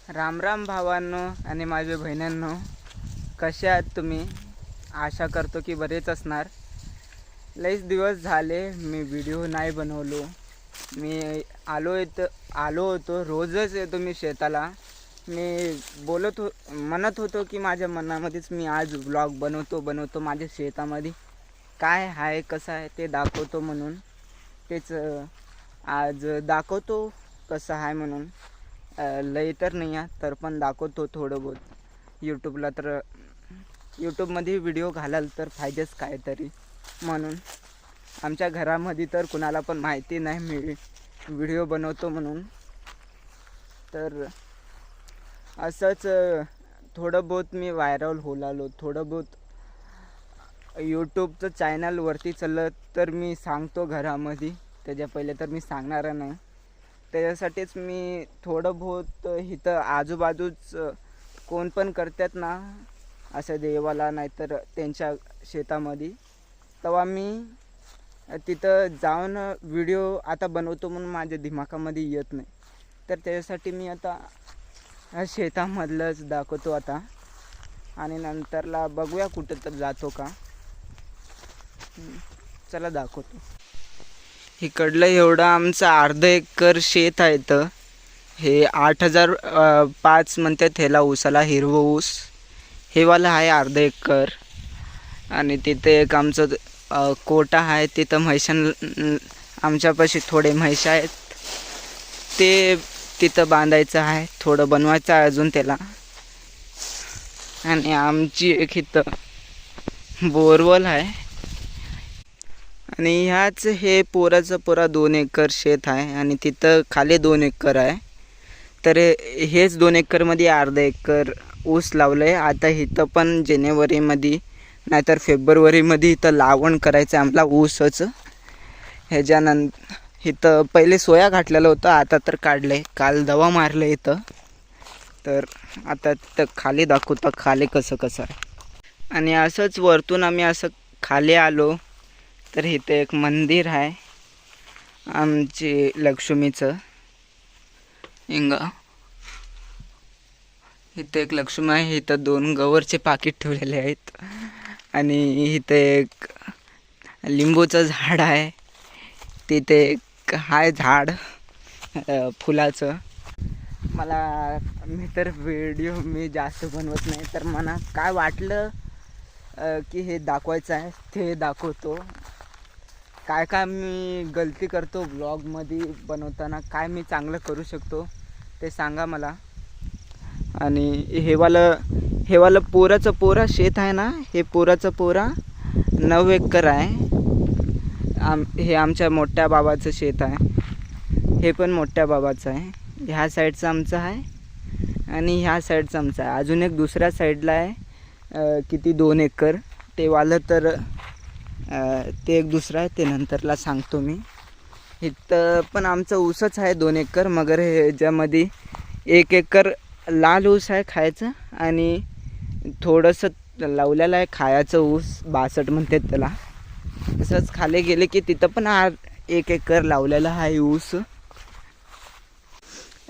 राम राम भावांनो आणि माझ्या बहिणींनो, कसे आहात तुम्ही? आशा करतो की बरेच असणार. लईच दिवस झाले मी व्हिडिओ नाही बनवलो. मी आलो होतो, रोजच येतो मी शेताला. मी म्हणत होतो की माझ्या मनामध्येच मी आज व्लॉग बनवतो माझ्या शेतामध्ये काय आहे कसं आहे ते दाखवतो म्हणून. तेच आज दाखवतो कसं आहे म्हणून. लई तर नाही आहे तर पण दाखवतो थोडं बहुत यूट्यूबला. तर यूट्यूबमध्ये व्हिडिओ घालाल तर फायदेच काहीतरी म्हणून. आमच्या घरामध्ये तर कुणाला पण माहिती नाही मी व्हिडिओ बनवतो म्हणून. तर असंच थोडं बहुत मी व्हायरल होलालो. थोडं बहुत यूट्यूबचं चॅनलवरती चाललं तर मी सांगतो घरामध्ये. त्याच्या पहिले तर मी सांगणार नाही. त्याच्यासाठीच मी थोडं बहुत इथं आजूबाजूच कोण पण करतात ना असं देवाला नाहीतर त्यांच्या शेतामध्ये, तेव्हा मी तिथं जाऊन व्हिडिओ आता बनवतो म्हणून माझ्या दिमागामध्ये येत नाही. तर त्याच्यासाठी मी आता शेतामधलंच दाखवतो आता. आणि नंतरला बघूया कुठं तर जातो का. चला दाखवतो. इकडलं एवढं आमचं अर्धा एकर शेत आहे. तर हे 8,005 म्हणतात ह्याला ऊसाला, हिरवं ऊस हे वाला आहे अर्धा एकर. आणि तिथे एक आमचं कोटा आहे. तिथं आमच्यापाशी थोडे म्हैस आहेत, ते तिथं बांधायचं आहे. थोडं बनवायचं आहे अजून त्याला. आणि आमची एक इथं बोरवेल आहे. आणि ह्याच हे पुरा 2 एकर शेत आहे. आणि तिथं खाली 2 एकर आहे. तर हेच 2 एकरमध्ये अर्धा एकर ऊस लावलं आहे. आता इथं पण जानेवारीमध्ये नाहीतर फेब्रुवारीमध्ये इथं लावण करायचं आहे आम्हाला ऊसाचं. ह्याच्यानंतर इथं पहिले सोया घातलेलं होतं, आता तर काढलं आहे. काल दवा मारलं इथं. तर आता तिथं खाली दाखवतं खाली कसं आहे. आणि असंच वरतून आम्ही असं खाली आलो तर इथं एक मंदिर आहे आमची लक्ष्मीचं. इथं एक लक्ष्मी आहे. इथं 2 गवरचे पाकिट ठेवलेले आहेत. आणि इथं एक लिंबूचं झाड आहे. तिथे एक आहे झाड फुलाचं. मी तर व्हिडिओ जास्त बनवत नाही, तर मला काय वाटलं की हे दाखवायचं आहे ते दाखवतो. काय मी गलती करतो ब्लॉगमध्ये बनवताना, काय मी चांगलं करू शकतो ते सांगा मला. आणि हे वालं पोरा शेत आहे ना, हे पोरा 9 एकर आहे. हे आमच्या मोठ्या बाबाचं शेत आहे. हे पण मोठ्या बाबाचं आहे. ह्या साईडचं आमचं आहे आणि ह्या साईडचं आमचं आहे. अजून एक दुसऱ्या साईडला आहे किती 2 एकर. ते वालं तर ते एक दुसरं आहे, ते नंतरला सांगतो मी. इथं पण आमचं ऊसच आहे 2 एकर. मगर ह्याच्यामध्ये 1 एकर लाल ऊस आहे खायचं. आणि थोडंसं लावलेलं आहे खायचं ऊस, 62 म्हणतात त्याला. तसंच खाली गेले की तिथं पण 1 एकर लावलेलं आहे ऊस.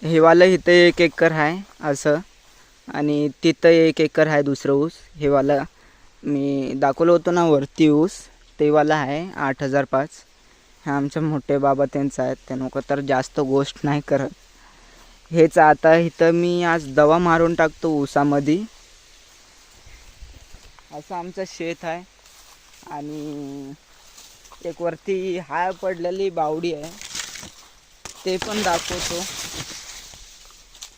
हे वालं इथं 1 एकर आहे असं. आणि तिथं 1 एकर आहे दुसरं ऊस. हे वालं मी दाखवलं होतं ना वरती ऊस, ते वाला आहे 8,005. हे आमच्या मोठे बाबा त्यांचं आहेत. ते नको तर जास्त गोष्ट नाही करत. हेच आता इथं मी आज दवा मारून टाकतो ऊसामध्ये. असं आमचं शेत आहे. आणि एक वरती हाय पडलेली बावडी आहे, ते पण दाखवतो.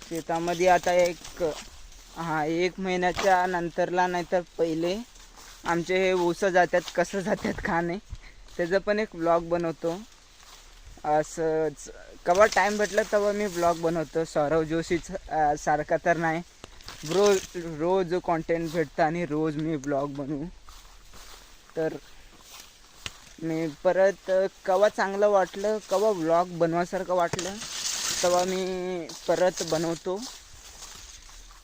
शेतामध्ये आता 1 महिन्याच्या नंतरला नाहीतर पहिले आमचे हे ऊस जातात, कसं जातात का नाही त्याचं पण एक व्लॉग बनवतो. असंच केव्हा टाईम भेटला तेव्हा मी व्लॉग बनवतो. सौरव जोशी सारखा तर नाही, रोज कॉन्टेंट भेटतं आणि रोज मी व्लॉग बनवू. तर मी परत केव्हा चांगलं वाटलं, केव्हा व्लॉग बनवासारखं वाटलं तेव्हा मी परत बनवतो.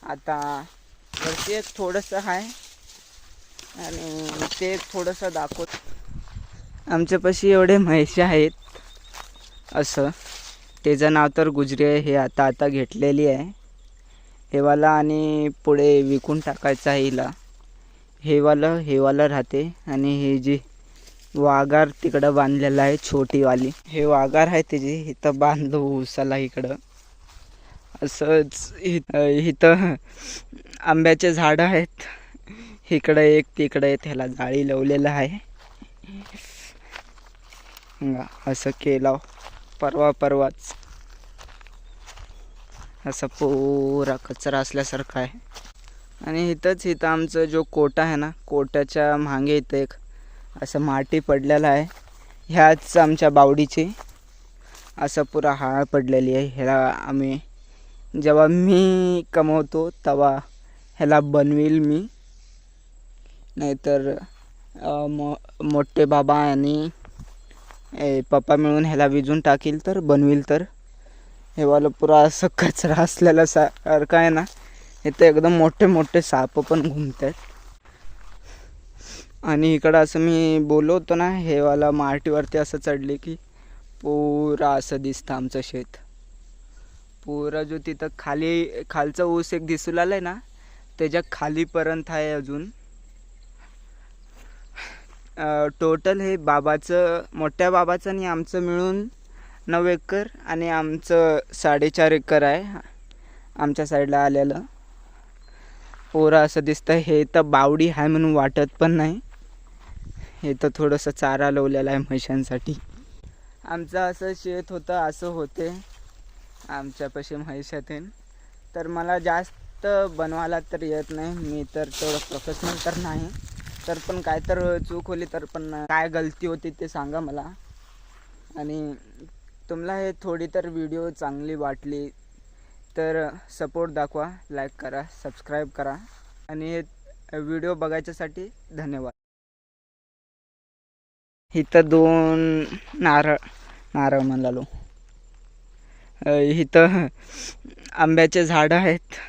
आता वरती एक थोडंसं आहे आणि ते एक थोडंसं दाखवतो. आमच्यापाशी एवढे म्हैशी आहेत असं. त्याचं नाव तर गुजरी आहे. हे आता घेतलेली आहे. हेवाला आणि पुढे विकून टाकायचं आहे हिला. हेवालं राहते आणि हे जी वाघार तिकडं बांधलेलं आहे छोटीवाली, हे वाघार आहे त्याची इथं बांधलो उसाला इकडं. असंच इथं आंब्याचे झाडं आहेत, इकडं एक तिकडं एक, ह्याला जाळी लावलेलं आहे. असं केलं परवाच. असं पुरा कचरा असल्यासारखं आहे. आणि इथं आमचं जो कोटा आहे ना, कोट्याच्या मागे इथं एक असं माती पडलेलं आहे. ह्याच आमच्या बावडीची असं पुरा हाळ पडलेली आहे. ह्याला आम्ही जेव्हा मी कमवतो तेव्हा ह्याला बनवील मी, नाहीतर मोठे बाबा आणि पप्पा मिळून ह्याला विजून टाकील तर बनवील. तर हे वाला पुरा असं कचरा असलेला सारखं आहे ना, इथं एकदम मोठे मोठे साप पण घुमतात. आणि इकडं असं मी बोललो होतो ना, हे वाला माटीवरती असं चढले की पुरा असं दिसतं आमचं शेत. पुरा जो तिथं खालचा ऊस एक दिसू लागलाय ना, त्याच्या खालीपर्यंत आहे अजून. टोटल हे मोठ्या बाबाचं आणि आमचं मिळून 9 एकर आणि आमचं 4.5 एकर आहे आमच्या साईडला आलेलं. पुरा असं दिसतं. हे तर बावडी आहे म्हणून वाटत पण नाही. हे तर थोडंसं चारा लावलेला आहे म्हैशांसाठी. आमचं असं शेत होतं, असं होते आमच्यापाशी म्हैशातून. तर मला जास्त बनवायला तर येत नाही, मी तर तेवढं प्रोफेशनल तर नाही. तर पण काय तर चूक होली तर पण काय गलती होती ते सांगा मला. आणि तुम्हाला हे थोडी तर व्हिडिओ चांगली वाटली तर सपोर्ट दाखवा, लाईक करा, सबस्क्राईब करा. आणि हे व्हिडिओ बघायच्यासाठी धन्यवाद. इथं 2 नारळ म्हणालो. इथं आंब्याचे झाडं आहेत.